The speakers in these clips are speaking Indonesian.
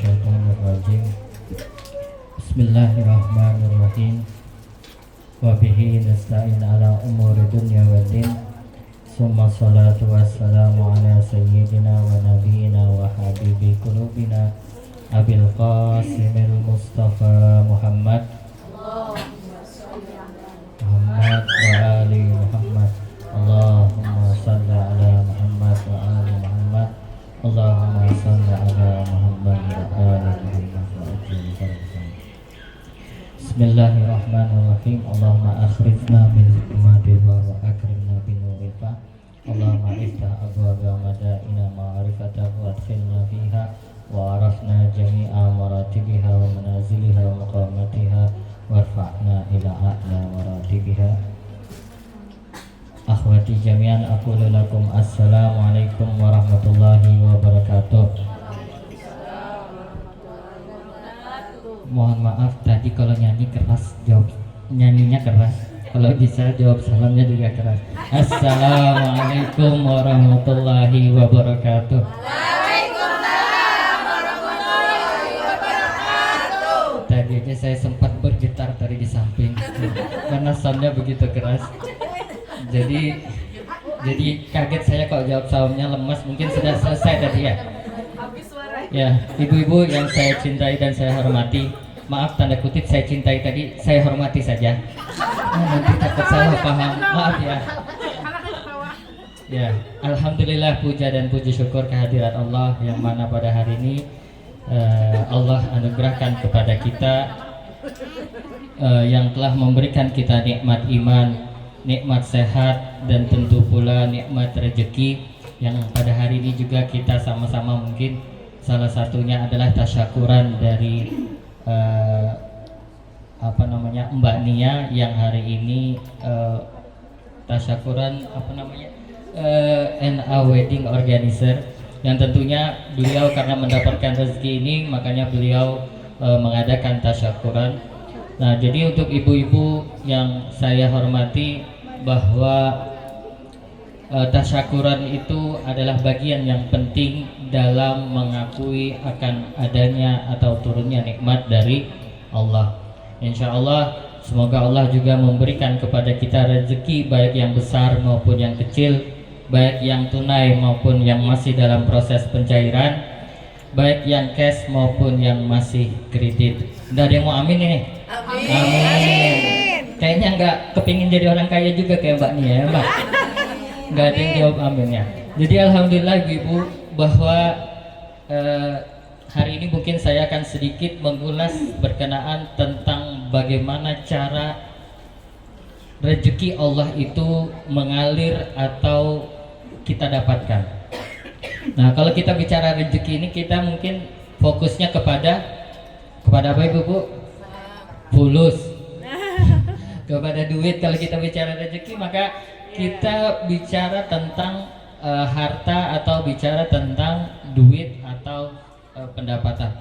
minasyaitonirrajim. Bismillahirrahmanirrahim. Wa bihi nasta'in ala umuri dunya waddin. Summa salatu wassalamu ala sayyidina wa nabiyyina wa habibi qulubina Abil Qasimil Mustafa Muhammad Muhammad wa ali Muhammad. Allahumma salli ala Muhammad wa ali Muhammad. Allahumma salli ala Muhammad wa ali Muhammad. Bismillahirrahmanirrahim. Allahumma akhrijna min zulmatil wa akrimna bi nuril fa. Allahumma iftah abwaaba madaina ma'rifatan wa adkhilna fiha wa arafna jami'a maratibiha wa manaziliha wa maqamatiha warfa'na ila a'la maratibiha. Akhwati jami'an, aqulu lakum assalamualaikum warahmatullahi wabarakatuh. Mohon maaf tadi kalau nyanyi keras, jawab nyanyinya keras. Kalau bisa jawab salamnya juga keras. Assalamualaikum warahmatullahi wabarakatuh. Tadi aja saya sempat bergetar tadi di samping karena soundnya begitu keras. Jadi kaget saya kalau jawab salamnya lemas. Mungkin sudah selesai tadi ya. Ya, ibu-ibu yang saya cintai dan saya hormati, maaf tanda kutip saya cintai tadi, saya hormati saja. Nanti takut salah paham, maaf ya. Ya, alhamdulillah, puja dan puji syukur kehadirat Allah yang mana pada hari ini Allah anugerahkan kepada kita yang telah memberikan kita nikmat iman, nikmat sehat, dan tentu pula nikmat rezeki yang pada hari ini juga kita sama-sama mungkin salah satunya adalah tasyakuran dari Mbak Nia yang hari ini tasyakuran NA Wedding Organizer, yang tentunya beliau karena mendapatkan rezeki ini makanya beliau mengadakan tasyakuran. Nah, jadi untuk ibu-ibu yang saya hormati, bahwa tasyakuran itu adalah bagian yang penting dalam mengakui akan adanya atau turunnya nikmat dari Allah. Insya Allah, semoga Allah juga memberikan kepada kita rezeki baik yang besar maupun yang kecil, baik yang tunai maupun yang masih dalam proses pencairan, baik yang cash maupun yang masih kredit. Udah ada yang mau amin ini? Amin. Amin. Kayaknya nggak kepingin jadi orang kaya juga kayak Mbak Nia ya Mbak? Nggak ada yang jawab amin ya. Jadi alhamdulillah ibu bahwa hari ini mungkin saya akan sedikit mengulas berkenaan tentang bagaimana cara rezeki Allah itu mengalir atau kita dapatkan. Nah, kalau kita bicara rezeki ini, kita mungkin fokusnya kepada apa ibu? Fulus. Kepada duit. Kalau kita bicara rezeki, maka kita bicara tentang harta atau bicara tentang duit atau pendapatan.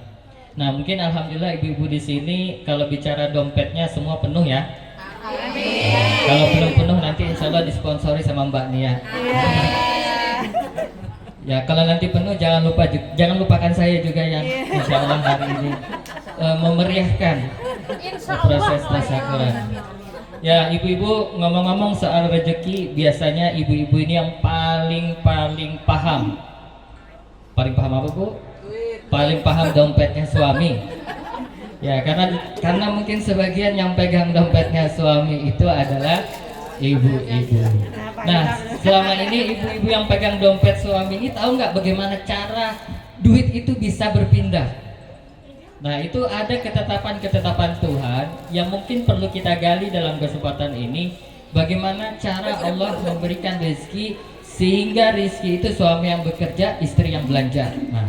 Nah, mungkin alhamdulillah ibu-ibu di sini kalau bicara dompetnya semua penuh ya. Amin. Kalau belum penuh nanti insya Allah disponsori sama Mbak Nia. Ya, kalau nanti penuh jangan lupakan saya juga yang insya Allah hari ini memeriahkan proses tasyakuran. Ya, ibu-ibu, ngomong-ngomong soal rezeki, biasanya ibu-ibu ini yang paling paham. Paling paham apa Bu? Paling paham dompetnya suami. Ya, karena mungkin sebagian yang pegang dompetnya suami itu adalah ibu-ibu. Nah, selama ini ibu-ibu yang pegang dompet suami ini tahu nggak bagaimana cara duit itu bisa berpindah? Nah, itu ada ketetapan Tuhan yang mungkin perlu kita gali dalam kesempatan ini. Bagaimana cara Allah memberikan rezeki sehingga rezeki itu suami yang bekerja, istri yang belanja. Nah,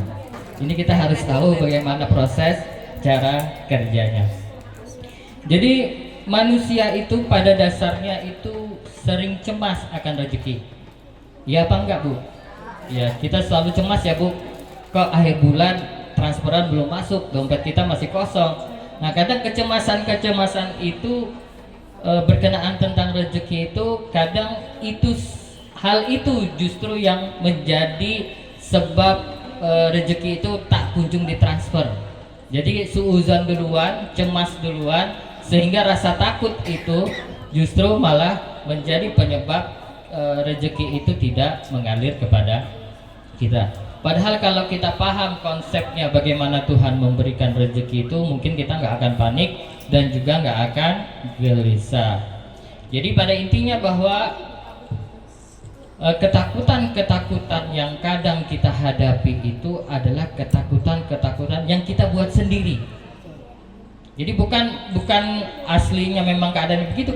ini kita harus tahu bagaimana proses cara kerjanya. Jadi manusia itu pada dasarnya itu sering cemas akan rezeki. Ya apa enggak Bu? Ya, kita selalu cemas ya Bu. Kok akhir bulan transferan belum masuk, dompet kita masih kosong. Nah, kadang kecemasan itu berkenaan tentang rezeki itu, kadang hal itu justru yang menjadi sebab rezeki itu tak kunjung ditransfer. Jadi suuzon duluan, cemas duluan, sehingga rasa takut itu justru malah menjadi penyebab rezeki itu tidak mengalir kepada kita. Padahal kalau kita paham konsepnya bagaimana Tuhan memberikan rezeki itu, mungkin kita nggak akan panik dan juga nggak akan gelisah. Jadi pada intinya bahwa ketakutan-ketakutan yang kadang kita hadapi itu adalah ketakutan-ketakutan yang kita buat sendiri. Jadi bukan aslinya memang keadaan begitu.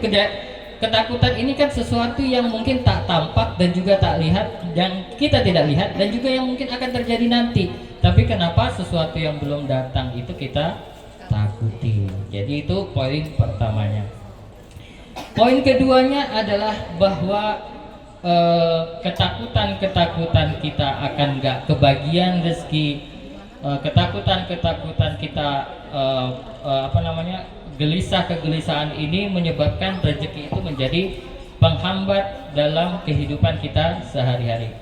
Ketakutan ini kan sesuatu yang mungkin tak tampak dan juga tak lihat, yang kita tidak lihat, dan juga yang mungkin akan terjadi nanti. Tapi kenapa sesuatu yang belum datang itu kita takuti? Jadi itu poin pertamanya. Poin keduanya adalah bahwa ketakutan-ketakutan kita akan gak kebagian rezeki, ketakutan-ketakutan kita gelisah-kegelisahan ini menyebabkan rezeki itu menjadi penghambat dalam kehidupan kita sehari-hari.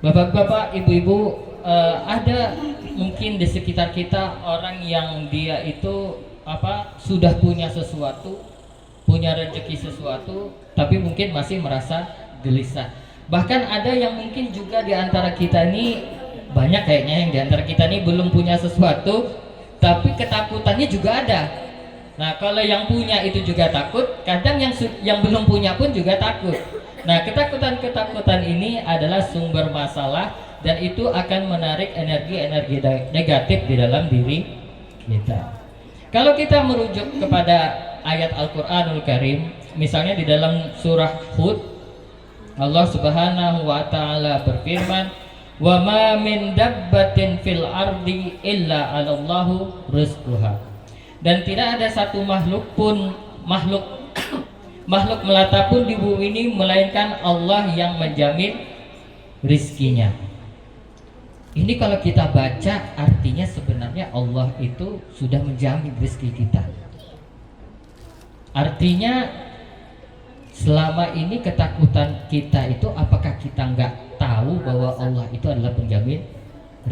Bapak-bapak, ibu-ibu, ada mungkin di sekitar kita orang yang dia itu sudah punya sesuatu, punya rezeki sesuatu, tapi mungkin masih merasa gelisah. Bahkan ada yang mungkin juga di antara kita ini, banyak kayaknya yang di antara kita ini belum punya sesuatu, tapi ketakutannya juga ada. Nah, kalau yang punya itu juga takut, kadang yang belum punya pun juga takut. Nah, ketakutan-ketakutan ini adalah sumber masalah dan itu akan menarik energi-energi negatif di dalam diri kita. Kalau kita merujuk kepada ayat Al-Qur'anul Karim, misalnya di dalam surah Hud, Allah Subhanahu wa taala berfirman, "Wa ma min dabbatin fil ardi illa 'alallahu rizquha." Dan tidak ada satu makhluk melata pun di bumi ini melainkan Allah yang menjamin rizkinya. Ini kalau kita baca artinya sebenarnya Allah itu sudah menjamin rezeki kita. Artinya selama ini ketakutan kita itu, apakah kita nggak tahu bahwa Allah itu adalah penjamin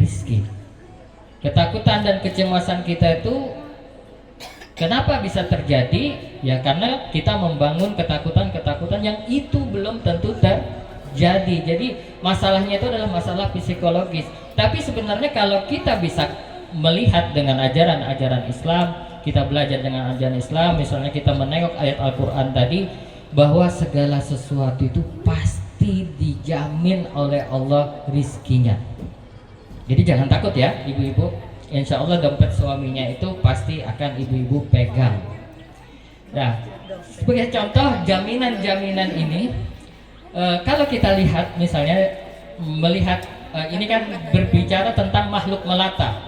rizki? Ketakutan dan kecemasan kita itu kenapa bisa terjadi? Ya karena kita membangun ketakutan-ketakutan yang itu belum tentu terjadi. Jadi masalahnya itu adalah masalah psikologis. Tapi sebenarnya kalau kita bisa melihat dengan ajaran-ajaran Islam, kita belajar dengan ajaran Islam, misalnya kita menengok ayat Al-Quran tadi, bahwa segala sesuatu itu pasti dijamin oleh Allah rizkinya. Jadi jangan takut ya ibu-ibu, insya Allah dompet suaminya itu pasti akan ibu-ibu pegang. Nah, sebagai contoh jaminan-jaminan ini, kalau kita lihat misalnya ini kan berbicara tentang makhluk melata.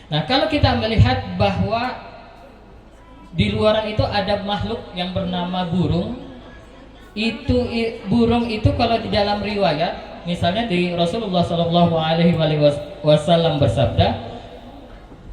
Nah, kalau kita melihat bahwa di luar itu ada makhluk yang bernama burung. Burung itu kalau di dalam riwayat, misalnya di Rasulullah SAW bersabda,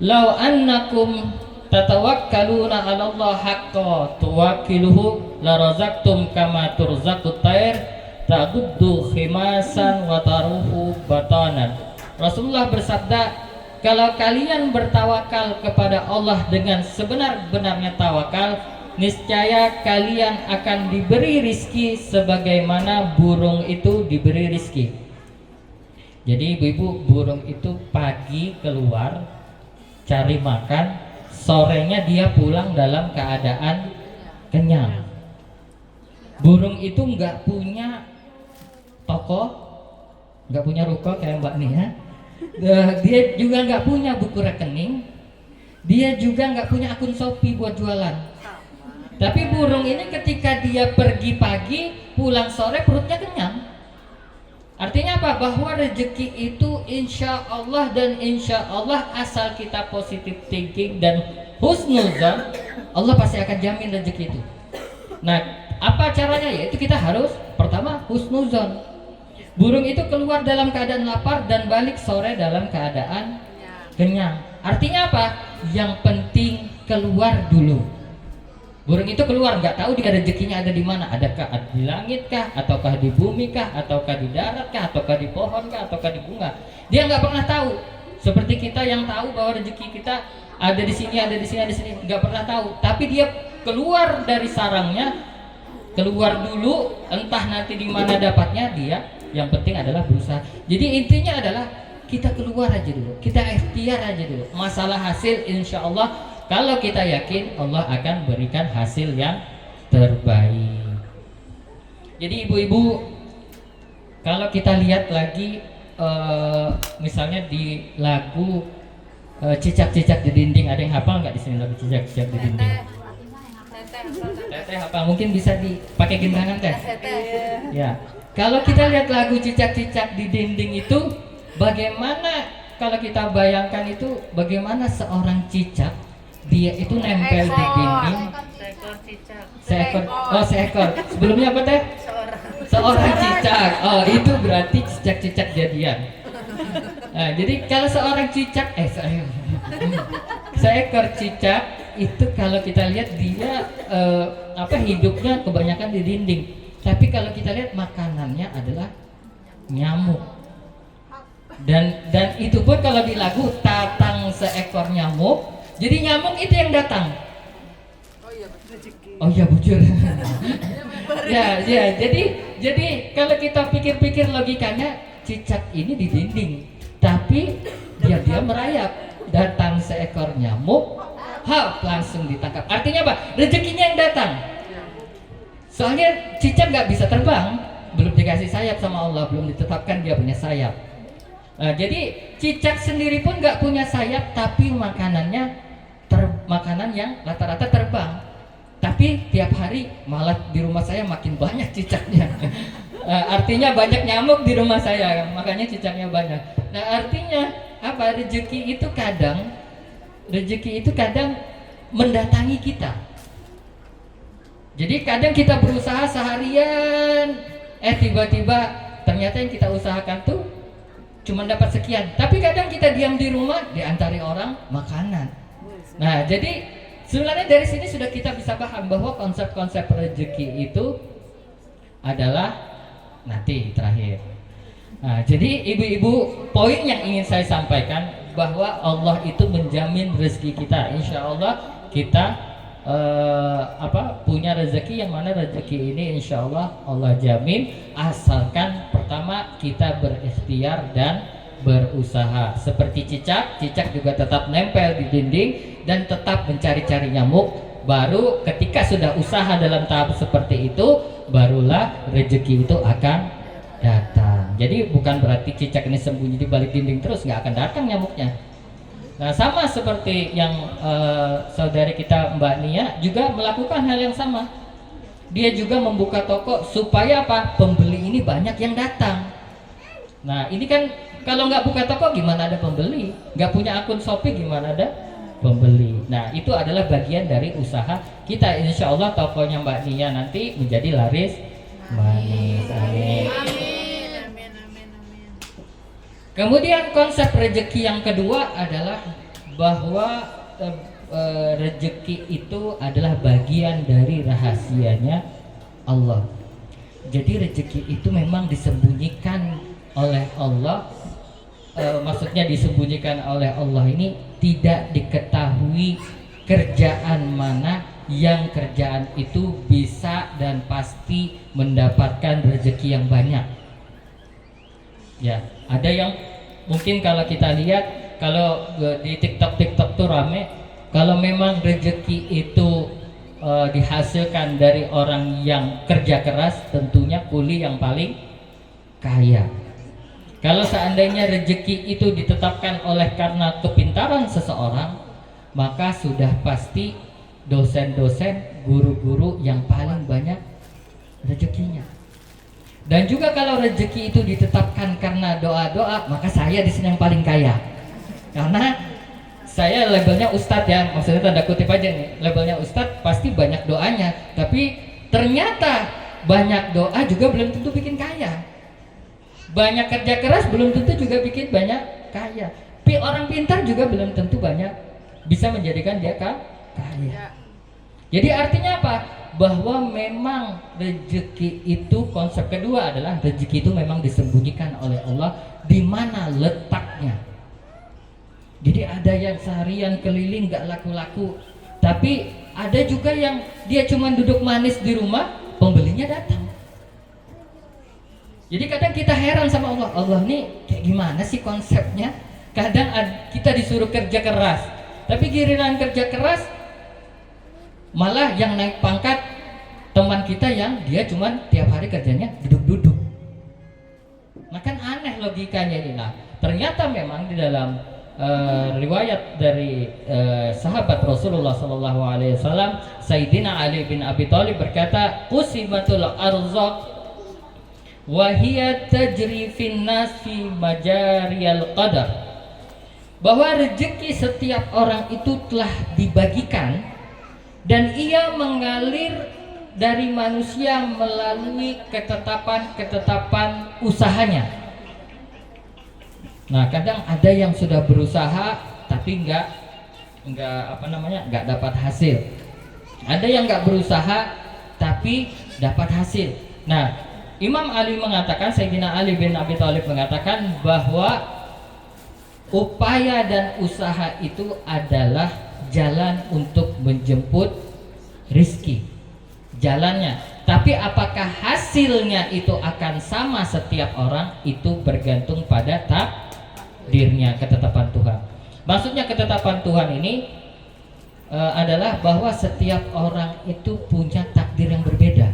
"Lau annakum tatawakkaluna 'ala Allah haqqa tuwakkiluhu la razaqtum kama turzaqut tayr ta'uddu khimasan wa taruhu batanan." Rasulullah bersabda, kalau kalian bertawakal kepada Allah dengan sebenar-benarnya tawakal, niscaya kalian akan diberi rizki sebagaimana burung itu diberi rizki. Jadi ibu-ibu, burung itu pagi keluar cari makan, sorenya dia pulang dalam keadaan kenyang. Burung itu nggak punya toko, nggak punya ruko kayak Mbak Nia. Dia juga nggak punya buku rekening, dia juga nggak punya akun Shopee buat jualan. Tapi burung ini ketika dia pergi pagi, pulang sore perutnya kenyang. Artinya apa? Bahwa rezeki itu insya Allah dan insya Allah asal kita positive thinking dan husnuzan, Allah pasti akan jamin rezeki itu. Nah, apa caranya? Yaitu kita harus pertama husnuzan. Burung itu keluar dalam keadaan lapar dan balik sore dalam keadaan kenyang. Artinya apa? Yang penting keluar dulu. Burung itu keluar, nggak tahu dia rezekinya ada di mana. Adakah di langit kah, ataukah di bumi kah, ataukah di darat kah, ataukah di pohon kah, ataukah di bunga. Dia nggak pernah tahu. Seperti kita yang tahu bahwa rezeki kita ada di sini, ada di sini, ada di sini, nggak pernah tahu. Tapi dia keluar dari sarangnya, keluar dulu, entah nanti di mana dapatnya dia. Yang penting adalah berusaha. Jadi intinya adalah kita keluar aja dulu, kita ikhtiar aja dulu. Masalah hasil, insya Allah kalau kita yakin Allah akan berikan hasil yang terbaik. Jadi ibu-ibu, kalau kita lihat lagi misalnya di lagu cicak-cicak di dinding, ada yang hafal nggak di sini lagu cicak-cicak di dinding? Teteh hafal, mungkin bisa dipakai gendrangan teh. Ya, kalau kita lihat lagu cicak-cicak di dinding itu, bagaimana kalau kita bayangkan itu, bagaimana seorang cicak dia itu nempel di dinding. Seekor. Sebelumnya apa teh? Seorang cicak. Oh, itu berarti cicak-cicak jadian. Nah, jadi kalau seorang cicak, seekor cicak itu kalau kita lihat dia hidupnya kebanyakan di dinding. Tapi kalau kita lihat makanannya adalah nyamuk. Dan itu pun kalau di lagu tatang seekor nyamuk. Jadi nyamuk itu yang datang. Oh iya bujur. ya, jadi kalau kita pikir-pikir logikanya, cicak ini di dinding, tapi dia merayap. Datang seekor nyamuk, langsung ditangkap. Artinya apa? Rezekinya yang datang. Soalnya cicak nggak bisa terbang, belum dikasih sayap sama Allah, belum ditetapkan dia punya sayap. Nah, jadi cicak sendiri pun nggak punya sayap, tapi makanannya makanan yang rata-rata terbang. Tapi tiap hari malah di rumah saya makin banyak cicaknya. Artinya banyak nyamuk di rumah saya, makanya cicaknya banyak. Nah, artinya apa? Rezeki itu kadang mendatangi kita. Jadi kadang kita berusaha seharian, tiba-tiba ternyata yang kita usahakan tuh cuma dapat sekian. Tapi kadang kita diam di rumah, diantari orang makanan. Nah, jadi sebenarnya dari sini sudah kita bisa paham bahwa konsep-konsep rezeki itu adalah nanti terakhir. Nah, jadi ibu-ibu, poin yang ingin saya sampaikan bahwa Allah itu menjamin rezeki kita. Insya Allah kita punya rezeki, yang mana rezeki ini insya Allah Allah jamin, asalkan pertama kita berikhtiar dan berusaha. Seperti cicak juga tetap nempel di dinding dan tetap mencari-cari nyamuk. Baru ketika sudah usaha dalam tahap seperti itu, barulah rezeki itu akan datang. Jadi bukan berarti cicak ini sembunyi di balik dinding terus, nggak akan datang nyamuknya. Nah, sama seperti yang saudari kita Mbak Nia juga melakukan hal yang sama. Dia juga membuka toko supaya apa? Pembeli ini banyak yang datang. Nah, ini kan kalau nggak buka toko gimana ada pembeli? Nggak punya akun Shopee gimana ada pembeli? Nah, itu adalah bagian dari usaha kita. Insya Allah tokonya Mbak Nia nanti menjadi laris manis. Amin. Kemudian konsep rezeki yang kedua adalah bahwa rezeki itu adalah bagian dari rahasianya Allah. Jadi rezeki itu memang disembunyikan oleh Allah. Maksudnya disembunyikan oleh Allah ini tidak diketahui kerjaan mana yang kerjaan itu bisa dan pasti mendapatkan rezeki yang banyak. Ya, ada yang mungkin kalau kita lihat, kalau di TikTok tuh rame, kalau memang rezeki itu dihasilkan dari orang yang kerja keras, tentunya kuli yang paling kaya. Kalau seandainya rezeki itu ditetapkan oleh karena kepintaran seseorang, maka sudah pasti dosen-dosen, guru-guru yang paling banyak rezekinya. Dan juga kalau rezeki itu ditetapkan karena doa-doa, maka saya di sini yang paling kaya. Karena saya labelnya ustadz ya, maksudnya tanda kutip aja nih, labelnya ustadz pasti banyak doanya, tapi ternyata banyak doa juga belum tentu bikin kaya. Banyak kerja keras belum tentu juga bikin banyak kaya. Orang pintar juga belum tentu banyak bisa menjadikan dia kaya. Jadi artinya apa? Bahwa memang rezeki itu, konsep kedua adalah rezeki itu memang disembunyikan oleh Allah di mana letaknya. Jadi ada yang seharian keliling gak laku-laku, tapi ada juga yang dia cuma duduk manis di rumah, pembelinya datang. Jadi kadang kita heran sama Allah, Allah nih kayak gimana sih konsepnya? Kadang kita disuruh kerja keras, tapi giliran kerja keras malah yang naik pangkat teman kita yang dia cuman tiap hari kerjanya duduk-duduk. Nah kan aneh logikanya ini. Nah ternyata memang di dalam riwayat dari sahabat Rasulullah SAW, Sayyidina Ali bin Abi Thalib berkata, "Qusimatul arzaq wa hiya tajri fin nas fi majariyal qadar." Bahwa rezeki setiap orang itu telah dibagikan dan ia mengalir dari manusia melalui ketetapan-ketetapan usahanya. Nah, kadang ada yang sudah berusaha tapi nggak dapat hasil. Ada yang nggak berusaha tapi dapat hasil. Nah, Imam Ali mengatakan, Sayyidina Ali bin Abi Thalib mengatakan bahwa upaya dan usaha itu adalah jalan untuk menjemput rizki, jalannya. Tapi apakah hasilnya itu akan sama setiap orang, itu bergantung pada takdirnya, ketetapan Tuhan. Maksudnya ketetapan Tuhan ini adalah bahwa setiap orang itu punya takdir yang berbeda.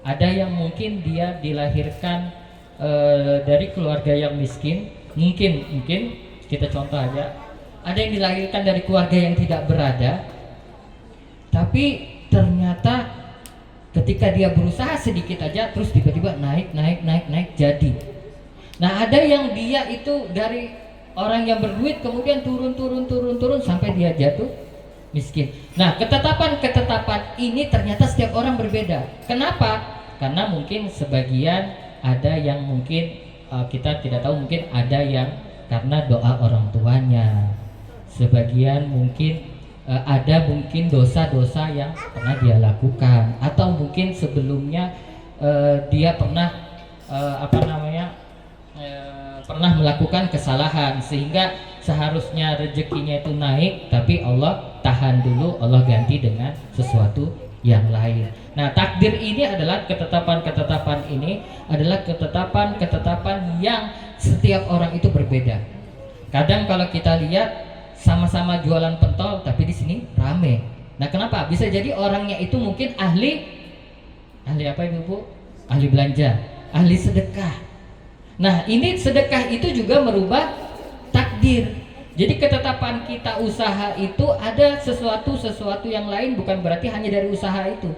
Ada yang mungkin dia dilahirkan dari keluarga yang miskin, mungkin kita contoh aja, ada yang dilahirkan dari keluarga yang tidak berada, tapi ternyata ketika dia berusaha sedikit aja terus tiba-tiba naik jadi. Nah ada yang dia itu dari orang yang berduit kemudian turun sampai dia jatuh miskin. Nah ketetapan ini ternyata setiap orang berbeda. Kenapa? Karena mungkin sebagian ada yang mungkin kita tidak tahu, mungkin ada yang karena doa orang tuanya, sebagian mungkin ada mungkin dosa-dosa yang pernah dia lakukan, atau mungkin sebelumnya dia pernah pernah melakukan kesalahan sehingga seharusnya rezekinya itu naik tapi Allah tahan dulu, Allah ganti dengan sesuatu yang lain. Nah takdir ini adalah ketetapan ini adalah ketetapan yang setiap orang itu berbeda. Kadang kalau kita lihat sama-sama jualan pentol tapi di sini rame. Nah kenapa? Bisa jadi orangnya itu mungkin ahli apa Ibu? Ahli belanja, ahli sedekah. Nah ini sedekah itu juga merubah takdir. Jadi ketetapan kita usaha itu ada sesuatu yang lain, bukan berarti hanya dari usaha itu.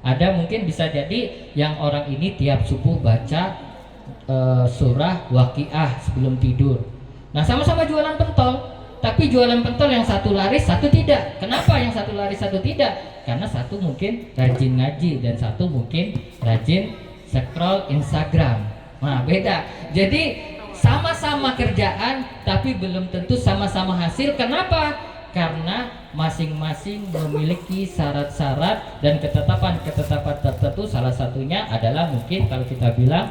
Ada mungkin bisa jadi yang orang ini tiap subuh baca surah Waqiah sebelum tidur. Nah sama-sama jualan pentol, tapi jualan pentol yang satu laris satu tidak. Kenapa yang satu laris satu tidak? Karena satu mungkin rajin ngaji dan satu mungkin rajin scroll Instagram. Nah beda. Jadi sama-sama kerjaan tapi belum tentu sama-sama hasil. Kenapa? Karena masing-masing memiliki syarat-syarat dan ketetapan-ketetapan tertentu. Salah satunya adalah mungkin kalau kita bilang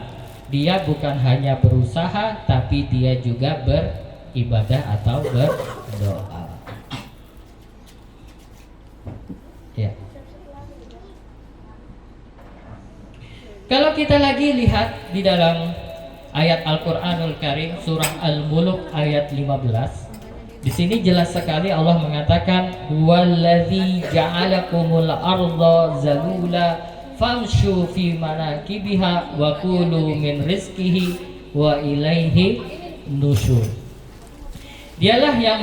dia bukan hanya berusaha tapi dia juga beribadah atau berdoa. Ya. Kalau kita lagi lihat di dalam ayat Al-Qur'anul Karim surah Al-Mulk ayat 15, di sini jelas sekali Allah mengatakan huwallazi ja'alakumul arda zalula famshu fi manakibiha wa kulu min rizqihi wa ilaihi nusyur. Dialah yang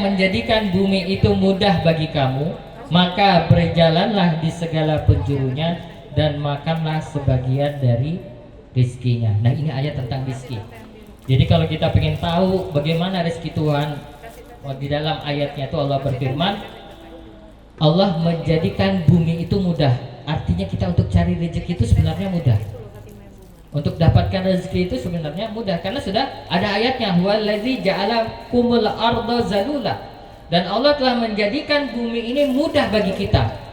menjadikan bumi itu mudah bagi kamu, maka berjalanlah di segala penjurunya dan makanlah sebagian dari rizkinya. Nah ini ayat tentang rizki. Jadi kalau kita ingin tahu bagaimana rezeki Tuhan, di dalam ayatnya itu Allah berfirman, Allah menjadikan bumi itu mudah. Artinya kita untuk cari rezeki itu sebenarnya mudah. Untuk dapatkan rezeki itu sebenarnya mudah karena sudah ada ayatnya, huwallazi ja'alakumul arda zalula. Dan Allah telah menjadikan bumi ini mudah bagi kita.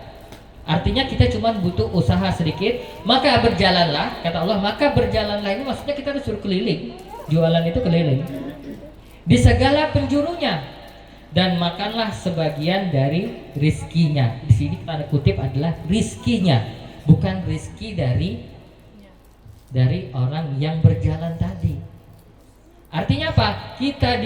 Artinya kita cuma butuh usaha sedikit, maka berjalanlah, kata Allah, maka berjalanlah ini maksudnya kita harus suruh keliling. Jualan itu keliling di segala penjurunya, dan makanlah sebagian dari rizkinya. Di sini tanda kutip adalah rizkinya, bukan rizki dari orang yang berjalan tadi. Artinya apa? Kita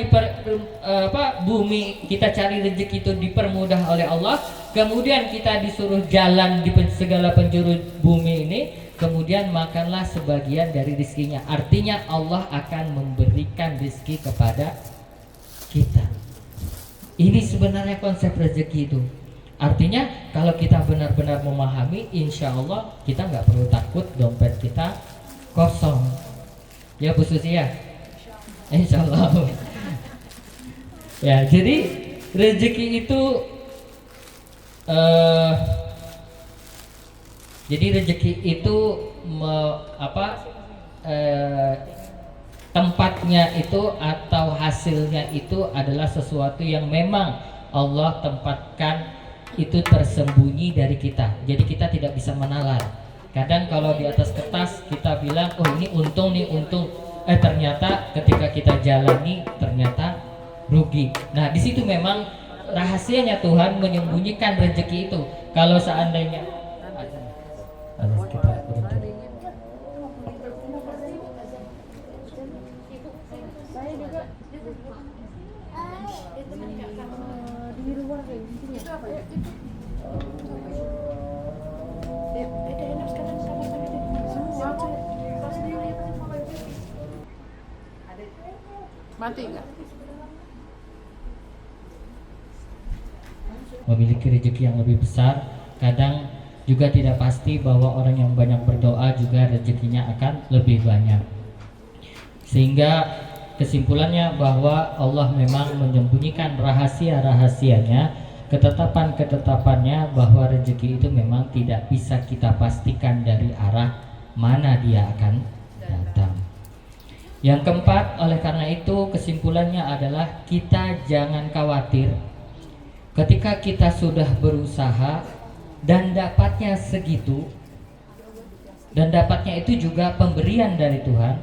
bumi kita cari rezeki itu dipermudah oleh Allah, kemudian kita disuruh jalan di segala penjuru bumi ini, kemudian makanlah sebagian dari rizkinya. Artinya Allah akan memberikan rizki kepada kita. Ini sebenarnya konsep rezeki itu. Artinya kalau kita benar-benar memahami, insya Allah kita nggak perlu takut dompet kita kosong. Ya Bu Susi ya? Insya Allah. Ya, jadi rezeki itu tempatnya itu atau hasilnya itu adalah sesuatu yang memang Allah tempatkan itu tersembunyi dari kita. Jadi kita tidak bisa menalar. Kadang kalau di atas kertas kita bilang, oh ini untung nih, untung. Ternyata ketika kita jalani ternyata rugi. Nah di situ memang rahasianya Tuhan menyembunyikan rezeki itu. Kalau seandainya kita mati nggak? Memiliki rezeki yang lebih besar, kadang juga tidak pasti bahwa orang yang banyak berdoa juga rezekinya akan lebih banyak. Sehingga kesimpulannya bahwa Allah memang menyembunyikan rahasia-rahasianya, ketetapan-ketetapannya, bahwa rezeki itu memang tidak bisa kita pastikan dari arah mana dia akan datang. Yang keempat, oleh karena itu kesimpulannya adalah kita jangan khawatir ketika kita sudah berusaha dan dapatnya segitu, dan dapatnya itu juga pemberian dari Tuhan.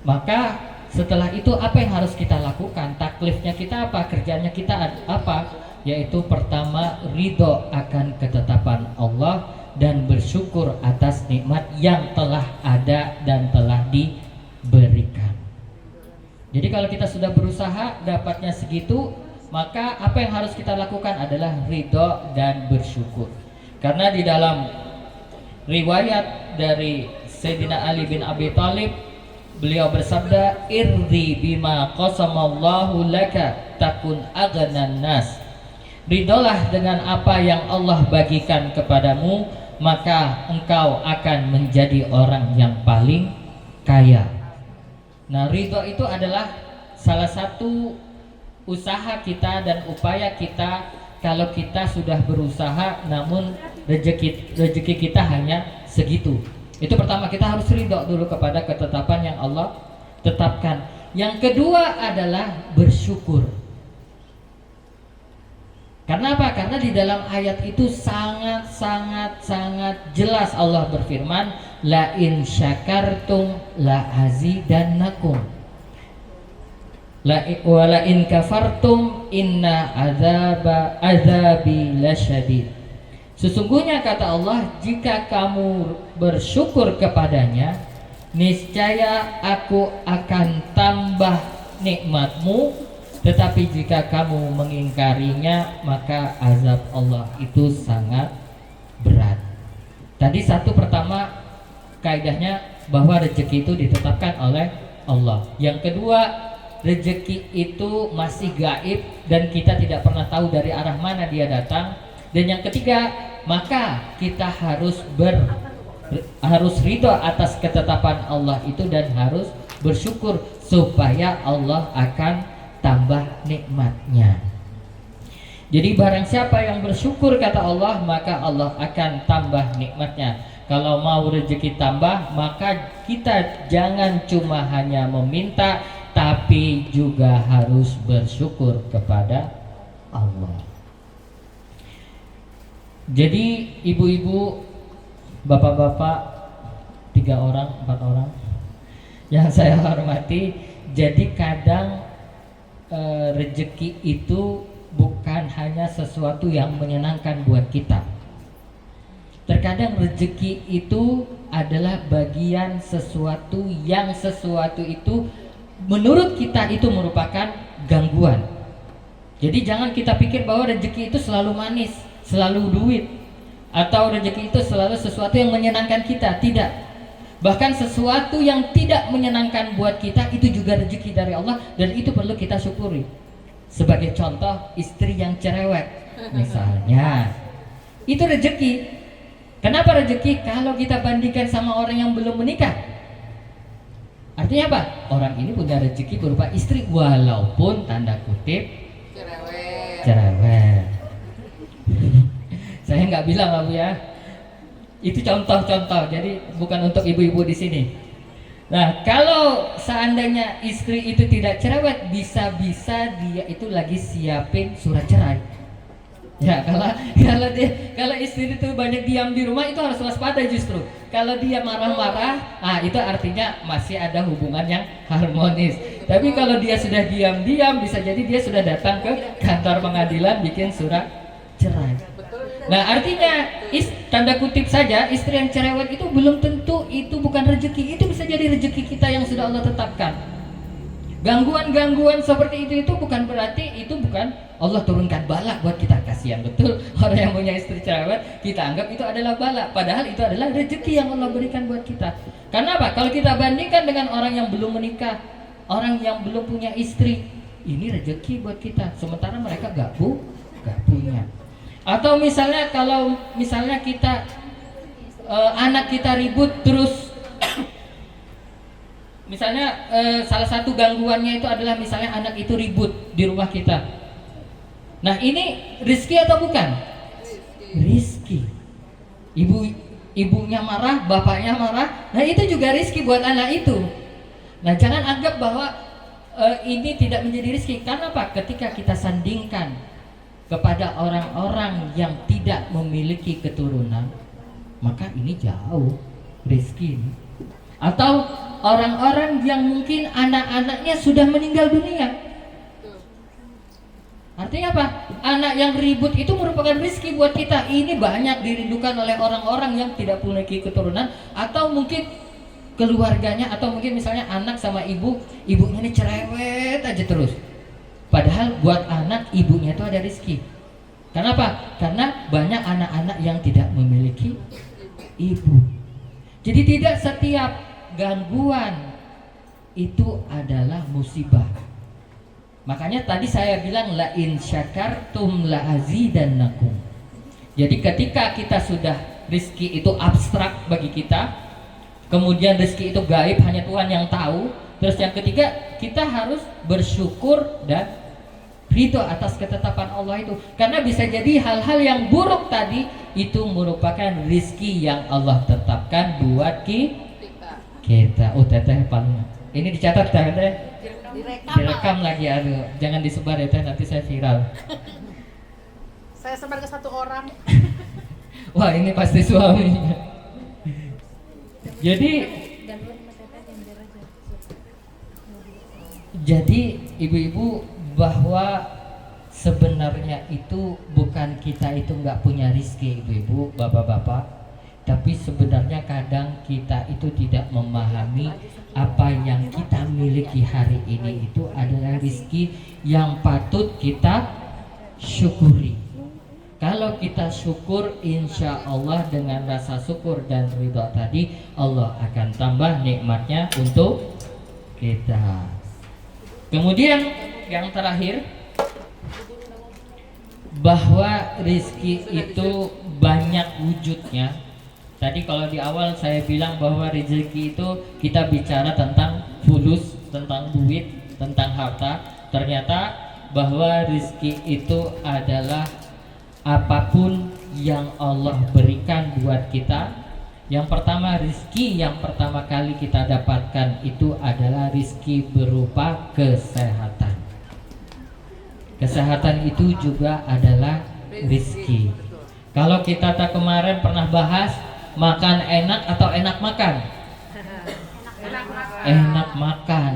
Maka setelah itu apa yang harus kita lakukan? Taklifnya kita apa? Kerjanya kita apa? Yaitu pertama, ridho akan ketetapan Allah dan bersyukur atas nikmat yang telah ada dan telah diberikan. Jadi kalau kita sudah berusaha dapatnya segitu, maka apa yang harus kita lakukan adalah ridho dan bersyukur. Karena di dalam riwayat dari Sayyidina Ali bin Abi Thalib, beliau bersabda, irdi bima qasamallahu laka takun aghanan nas. Ridholah dengan apa yang Allah bagikan kepadamu, maka engkau akan menjadi orang yang paling kaya. Nah, ridho itu adalah salah satu usaha kita dan upaya kita. Kalau kita sudah berusaha namun rezeki kita hanya segitu, itu pertama kita harus ridho dulu kepada ketetapan yang Allah tetapkan. Yang kedua adalah bersyukur. Karena apa? Karena di dalam ayat itu sangat jelas Allah berfirman, la in syakartum la azidannakum, la in kafartum inna azabi lasyadid. Sesungguhnya kata Allah, jika kamu bersyukur kepadanya, niscaya aku akan tambah nikmatmu. Tetapi jika kamu mengingkarinya, maka azab Allah itu sangat berat. Tadi satu pertama kaidahnya bahwa rezeki itu ditetapkan oleh Allah. Yang kedua, rezeki itu masih gaib dan kita tidak pernah tahu dari arah mana dia datang. Dan yang ketiga, maka kita harus ridho atas ketetapan Allah itu dan harus bersyukur supaya Allah akan tambah nikmatnya. Jadi barang siapa yang bersyukur kata Allah, maka Allah akan tambah nikmatnya. Kalau mau rezeki tambah, maka kita jangan cuma hanya meminta, tapi juga harus bersyukur kepada Allah. Jadi ibu-ibu, bapak-bapak, 3 orang, 4 orang yang saya hormati, jadi kadang rezeki itu bukan hanya sesuatu yang menyenangkan buat kita. Terkadang rezeki itu adalah bagian sesuatu itu menurut kita itu merupakan gangguan. Jadi jangan kita pikir bahwa rezeki itu selalu manis, selalu duit, atau rezeki itu selalu sesuatu yang menyenangkan kita. Tidak. Bahkan sesuatu yang tidak menyenangkan buat kita itu juga rezeki dari Allah, dan itu perlu kita syukuri. Sebagai contoh, istri yang cerewet misalnya, itu rezeki. Kenapa rezeki? Kalau kita bandingkan sama orang yang belum menikah, artinya apa? Orang ini punya rezeki berupa istri walaupun tanda kutip cerewet. Saya nggak bilang lah Bu ya, itu contoh-contoh, jadi bukan untuk ibu-ibu di sini. Nah, kalau seandainya istri itu tidak cerewet, bisa-bisa dia itu lagi siapin surat cerai. Ya, kalau istri itu banyak diam di rumah, itu harus waspada justru. Kalau dia marah-marah, itu artinya masih ada hubungan yang harmonis. Tapi kalau dia sudah diam-diam, bisa jadi dia sudah datang ke kantor pengadilan bikin surat cerai. Nah, artinya tanda kutip saja, istri yang cerewet itu belum tentu itu bukan rezeki. Itu bisa jadi rezeki kita yang sudah Allah tetapkan. Gangguan-gangguan seperti itu bukan berarti itu bukan Allah turunkan bala buat kita. Kasihan betul orang yang punya istri cerewet, kita anggap itu adalah bala, padahal itu adalah rezeki yang Allah berikan buat kita. Karena apa? Kalau kita bandingkan dengan orang yang belum menikah, orang yang belum punya istri, ini rezeki buat kita, sementara mereka gak punya. Atau misalnya kalau misalnya kita anak kita ribut terus misalnya salah satu gangguannya itu adalah misalnya anak itu ribut di rumah kita. Nah, ini rizki atau bukan? Rizki. Ibunya marah, bapaknya marah. Nah, itu juga rizki buat anak itu. Nah, jangan anggap bahwa ini tidak menjadi rizki. Karena apa? Ketika kita sandingkan kepada orang-orang yang tidak memiliki keturunan, maka ini jauh rizki. Atau orang-orang yang mungkin anak-anaknya sudah meninggal dunia. Artinya apa? Anak yang ribut itu merupakan rizki buat kita. Ini banyak dirindukan oleh orang-orang yang tidak memiliki keturunan, atau mungkin keluarganya, atau mungkin misalnya anak sama ibunya ini cerewet aja terus. Padahal buat anak ibunya itu ada rizki. Kenapa? Karena banyak anak-anak yang tidak memiliki ibu. Jadi tidak setiap gangguan itu adalah musibah. Makanya tadi saya bilang la in syakartum la azidannakum. Jadi ketika kita sudah rizki itu abstrak bagi kita, kemudian rizki itu gaib hanya Tuhan yang tahu. Terus yang ketiga, kita harus bersyukur dan ridho atas ketetapan Allah itu. Karena bisa jadi hal-hal yang buruk tadi itu merupakan rizki yang Allah tetapkan buat kita. Oh, teteh paling ini dicatat teteh, direkam lagi, aduh jangan disebar ya teh, nanti saya viral. Saya sebar ke 1 orang. Wah, ini pasti suaminya. Jadi ibu-ibu, bahwa sebenarnya itu bukan kita itu nggak punya rizki, ibu-ibu, bapak-bapak, tapi sebenarnya kadang kita itu tidak memahami apa yang kita miliki hari ini itu adalah rizki yang patut kita syukuri. Kalau kita syukur, insya Allah dengan rasa syukur dan ridha tadi, Allah akan tambah nikmatnya untuk kita. Kemudian yang terakhir, bahwa rizki itu banyak wujudnya. Tadi kalau di awal saya bilang bahwa rezeki itu kita bicara tentang fulus, tentang duit, tentang harta. Ternyata bahwa rizki itu adalah apapun yang Allah berikan buat kita, Yang pertama, rizki yang pertama kali kita dapatkan itu adalah rizki berupa kesehatan. Kesehatan itu juga adalah rizki. Kalau kita tak kemarin pernah bahas makan enak atau enak makan? Enak makan.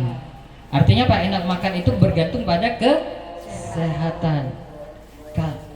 Artinya apa? Enak makan itu bergantung pada kesehatan. Kak.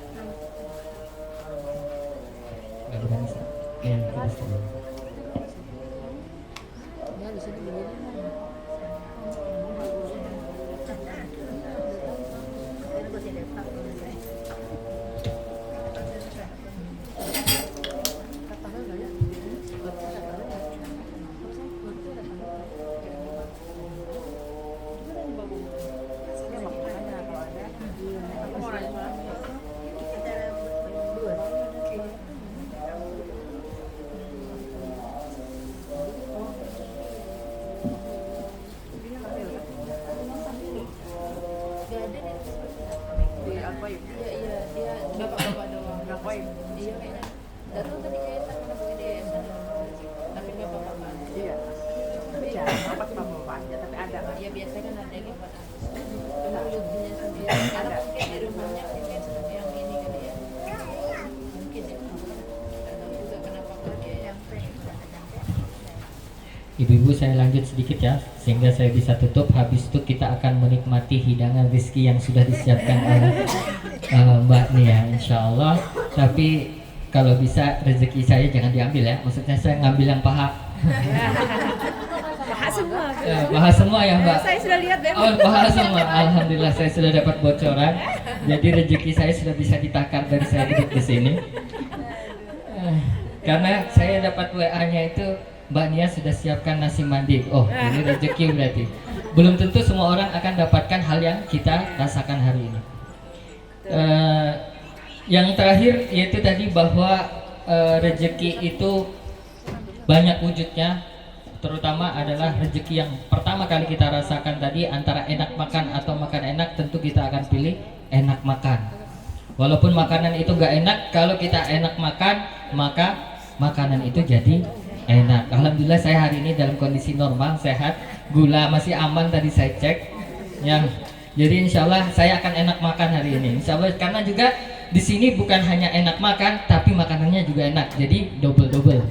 Ibu-ibu, saya lanjut sedikit ya, sehingga saya bisa tutup. Habis itu kita akan menikmati hidangan rezeki yang sudah disiapkan oleh Mbak Nia, insya Allah. Tapi kalau bisa rezeki saya jangan diambil ya, maksudnya saya ngambil yang paha. Paha semua. Paha semua ya Mbak? Saya sudah lihat deh. Oh, paha semua. Alhamdulillah saya sudah dapat bocoran. Jadi rezeki saya sudah bisa ditakar dari saya duduk di sini. Karena saya dapat WA-nya itu, Mbak Nia sudah siapkan nasi mandi. Oh, ini rezeki berarti. Belum tentu semua orang akan dapatkan hal yang kita rasakan hari ini. Yang terakhir yaitu tadi bahwa rezeki itu banyak wujudnya, terutama adalah rezeki yang pertama kali kita rasakan tadi antara enak makan atau makan enak, tentu kita akan pilih enak makan. Walaupun makanan itu gak enak, kalau kita enak makan maka makanan itu jadi enak. Alhamdulillah saya hari ini dalam kondisi normal, sehat, gula masih aman tadi saya cek. Jadi insya Allah saya akan enak makan hari ini. Insya Allah, karena juga di sini bukan hanya enak makan, tapi makanannya juga enak. Jadi double.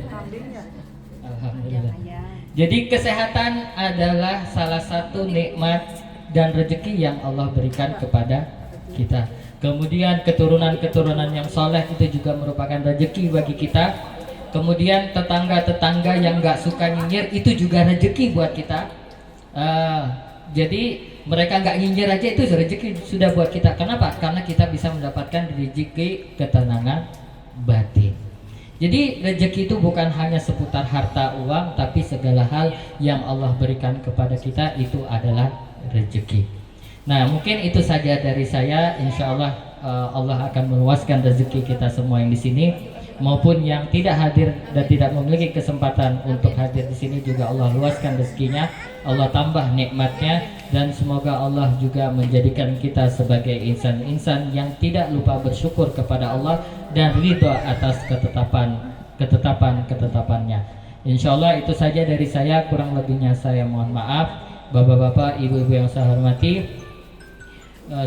Alhamdulillah. Jadi kesehatan adalah salah satu nikmat dan rezeki yang Allah berikan kepada kita. Kemudian keturunan-keturunan yang soleh itu juga merupakan rezeki bagi kita. Kemudian tetangga-tetangga yang gak suka nyinyir itu juga rezeki buat kita. Jadi mereka gak nyinyir aja itu rezeki sudah buat kita. Kenapa? Karena kita bisa mendapatkan rezeki ketenangan batin. Jadi rezeki itu bukan hanya seputar harta uang, tapi segala hal yang Allah berikan kepada kita itu adalah rezeki. Nah, mungkin itu saja dari saya. Insya Allah Allah akan meluaskan rezeki kita semua yang di sini, maupun yang tidak hadir dan tidak memiliki kesempatan untuk hadir di sini juga Allah luaskan rezekinya, Allah tambah nikmatnya, dan semoga Allah juga menjadikan kita sebagai insan-insan yang tidak lupa bersyukur kepada Allah dan ridho atas ketetapan-ketetapannya. Insya Allah itu saja dari saya, kurang lebihnya saya mohon maaf. Bapak-bapak, ibu-ibu yang saya hormati,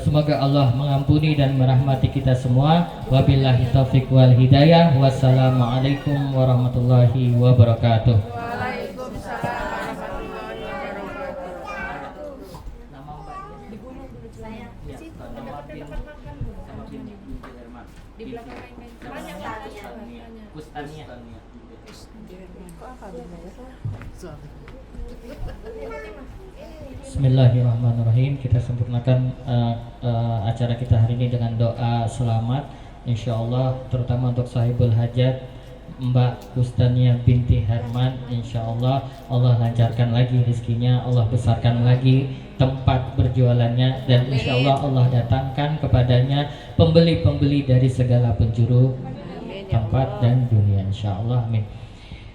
semoga Allah mengampuni dan merahmati kita semua. Wabillahi taufiq wal hidayah. Wassalamualaikum warahmatullahi wabarakatuh. Waalaikumsalam warahmatullahi wabarakatuh. Di belakang main-main. Banyak lah Kustania. Bismillahirrahmanirrahim. Kita sempurnakan acara kita hari ini dengan doa selamat, insya Allah, terutama untuk sahibul hajat Mbak Kustania binti Herman. Insya Allah Allah lancarkan lagi rezekinya, Allah besarkan lagi tempat berjualannya, dan insya Allah Allah datangkan kepadanya pembeli-pembeli dari segala penjuru tempat dan dunia, insya Allah, amin.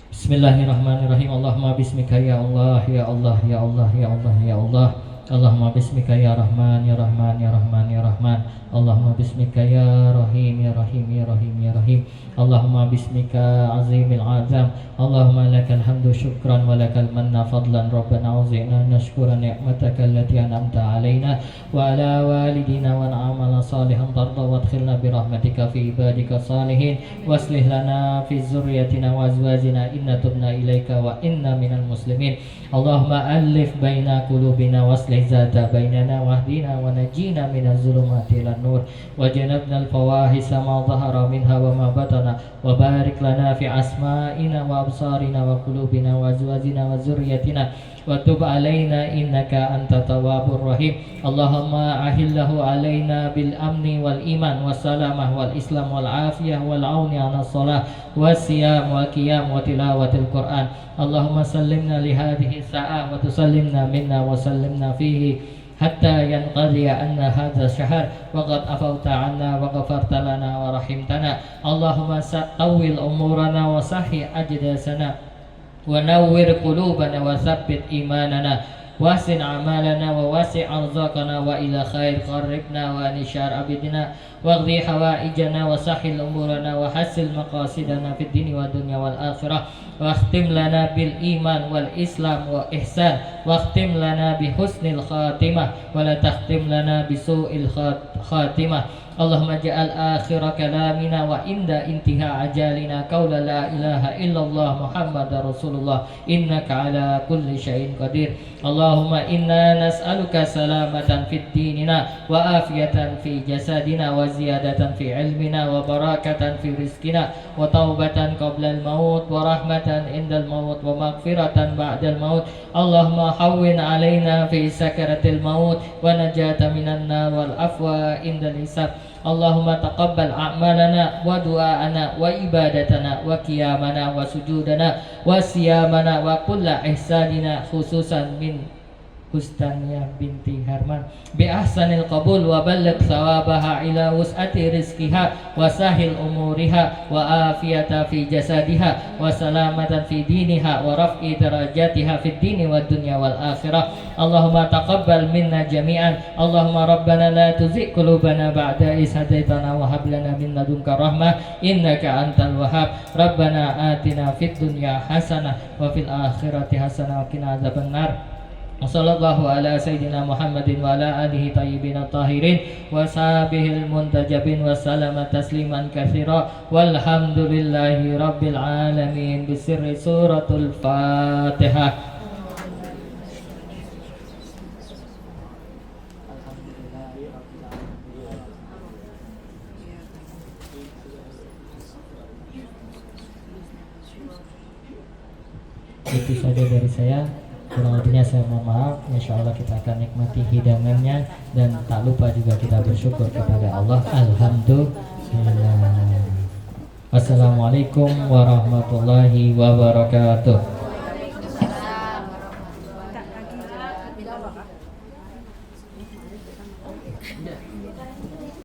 Bismillahirrahmanirrahim. Allahumma bismika ya Allah, ya Allah, ya Allah, ya Allah, ya Allah. Allahumma bismika ya Rahman ya Rahman ya Rahman ya Rahman. Allahumma bismika ya Rahim ya Rahim ya Rahim ya Rahim. Allahumma bismika azimil azam. Allahumma lakal hamdu syukran wa lakal manna fadlan. Rabbana awzi'na nashkura ni'mataka allati an'amta alaina wa ala walidina wa na'amala salihan tarda wa adkhilna birahmatika fi ibadika salihin waslih lana fi zurriyatina wa azwajina inna tubna ilaika wa inna minal muslimin. Allahumma alif baina qulubina waslih zata bainana wahdina wa najina minaz zulumati ilan nur wa janabna al-fawahisa ma dhahara minha wa ma batana wa barik lana fi asma'ina wa absarina wa qulubina wa azwajina wa zurriyatina wa tub alaina innaka anta tawwabur rahim. Allahumma ahillahu alaina bil amni wal iman was salamah wal islam wal afiyah wal auni ala salah was siyam wal qiyam wa tilawatil Qur'an. Allahumma sallimna li hadhihi sa'ah wa tusallimna minna wa sallimna fihi hatta yanqadhi anna hadha syahr wa qad afawta anna wa ghafarta lana wa rahimtana. Allahumma tawwil umurana wa sahhi ajdasana wa nawwir qulubana wa tsabbit imanana wasin amalana wa wasi' arzaqana wa ila khair qarribna wa nishar abidina waghdi hawaijana wa sahil umurana wa hasil maqasidana fid dini wa dunya wal akhirah wa akhtim lana bil iman wal islam wa ihsan wa akhtim lana bi husnil khatimah wa la takhtim lana bi su'il khatimah. Allahumma ja'al akhira kalamina wa inda intiha ajalina qawla la ilaha illallah Muhammadar Rasulullah innaka ala kulli syai'in qadir. Allahumma inna nas'aluka salamatan fid dinina wa afiyatan fi jasadina wa ziyadatan fi ilmina wa barakatan fi rizkina wa taubatan qabla al-maut wa rahmatan indal maut wa maghfiratan ba'dal maut. Allahumma hawwin alaina fi sakaratil maut wa najata minan nar wal afwa indal hisab. Allahumma taqabbal a'malana wa du'aana wa ibadatana wa qiyamana wa sujudana wa siyamana wa kulla ihsanina khususan min Hustania binti Harman bi ahsanil qabul wa balligh sawabaha ila wus'ati rizqiha wa sahil umuriha wa afiyata fi jasadiha wa salamatan fi diniha wa raf'i darajatiha fid dini wad dunya wal akhirah. Allahumma taqabbal minna jami'an. Allahumma rabbana la tuzigh qulubana ba'da idh hadaitana wa hab lana min ladunka rahmah innaka antal wahhab. Rabbana atina fid dunya hasanah wa fil akhirati hasanah wa qina adzabannar. Sallallahu ala sayyidina Muhammadin wa ala alihi tayyibin tahirin wa sahbihil muntajabin wa salama tasliman katsira walhamdulillahi rabbil alamin bisirri suratul Fatihah. Itu saja dari saya. Kurang lebihnya saya mohon maaf. Insya Allah kita akan nikmati hidangannya dan tak lupa juga kita bersyukur kepada Allah. Alhamdulillah. Wassalamualaikum warahmatullahi wabarakatuh. Waalaikumsalam warahmatullahi wabarakatuh.